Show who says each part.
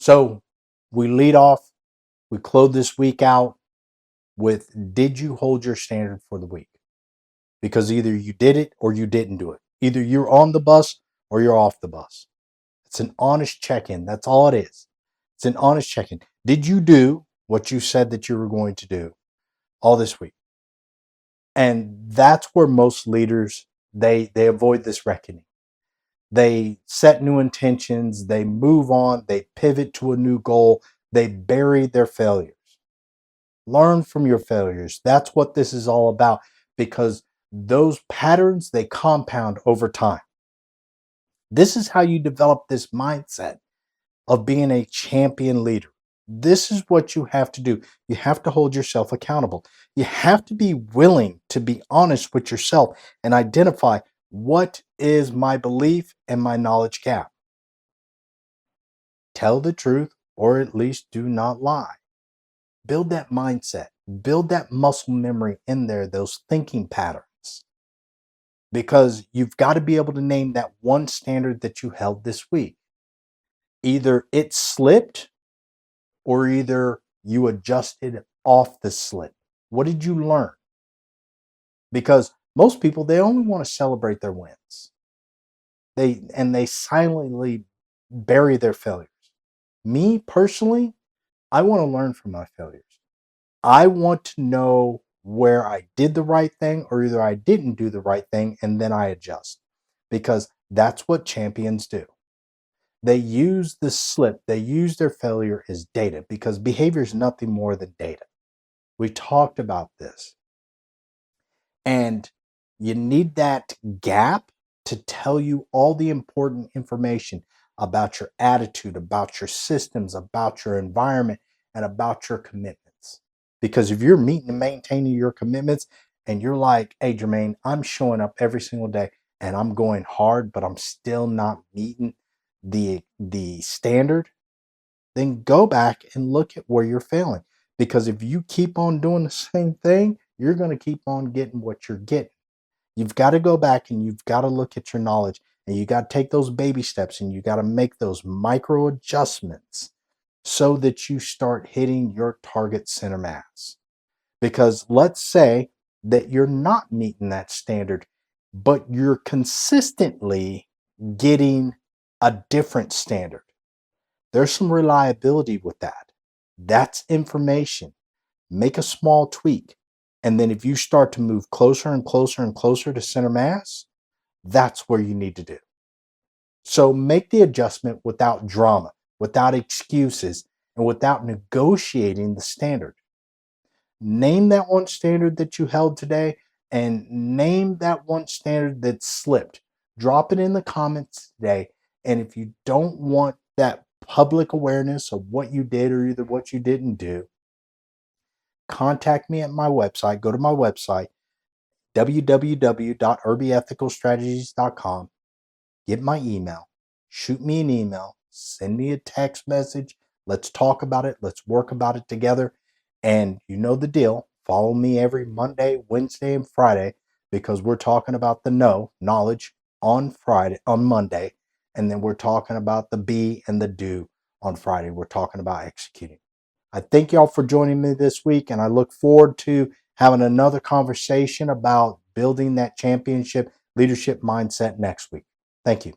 Speaker 1: So we lead off, we close this week out with, did you hold your standard for the week? Because either you did it or you didn't do it. Either you're on the bus or you're off the bus. It's an honest check-in. That's all it is. It's an honest check-in. Did you do what you said that you were going to do all this week? And that's where most leaders, they avoid this reckoning. They set new intentions, they move on, they pivot to a new goal, they bury their failures. Learn from your failures. That's what this is all about, because those patterns, they compound over time. This is how you develop this mindset of being a champion leader. This is what you have to do. You have to hold yourself accountable. You have to be willing to be honest with yourself and identify, what is my belief and my knowledge gap. Tell the truth, or at least do not lie. Build that mindset. Build that muscle memory in there, those thinking patterns. Because you've got to be able to name that one standard that you held this week. Either it slipped, or either you adjusted off the slip. What did you learn? Because most people, they only want to celebrate their wins. They silently bury their failures. Me personally, I want to learn from my failures. I want to know where I did the right thing, or either I didn't do the right thing, and then I adjust. Because that's what champions do. They use the slip, they use their failure as data, because behavior is nothing more than data. We talked about this. And you need that gap to tell you all the important information about your attitude, about your systems, about your environment, and about your commitments. Because if you're meeting and maintaining your commitments and you're like, hey, Jermaine, I'm showing up every single day and I'm going hard, but I'm still not meeting the standard, then go back and look at where you're failing. Because if you keep on doing the same thing, you're going to keep on getting what you're getting. You've got to go back and you've got to look at your knowledge, and you got to take those baby steps, and you got to make those micro adjustments so that you start hitting your target center mass. Because let's say that you're not meeting that standard, but you're consistently getting a different standard. There's some reliability with that. That's information. Make a small tweak. And then if you start to move closer and closer and closer to center mass, that's where you need to do. So make the adjustment without drama, without excuses, and without negotiating the standard. Name that one standard that you held today, and name that one standard that slipped. Drop it in the comments today. And if you don't want that public awareness of what you did or either what you didn't do, contact me at my website. Go to my website, www.irbyethicalstrategies.com. Get my email. Shoot me an email. Send me a text message. Let's talk about it. Let's work about it together. And you know the deal. Follow me every Monday, Wednesday, and Friday, because we're talking about the knowledge on Monday. And then we're talking about the be and the do on Friday. We're talking about executing. I thank y'all for joining me this week, and I look forward to having another conversation about building that championship leadership mindset next week. Thank you.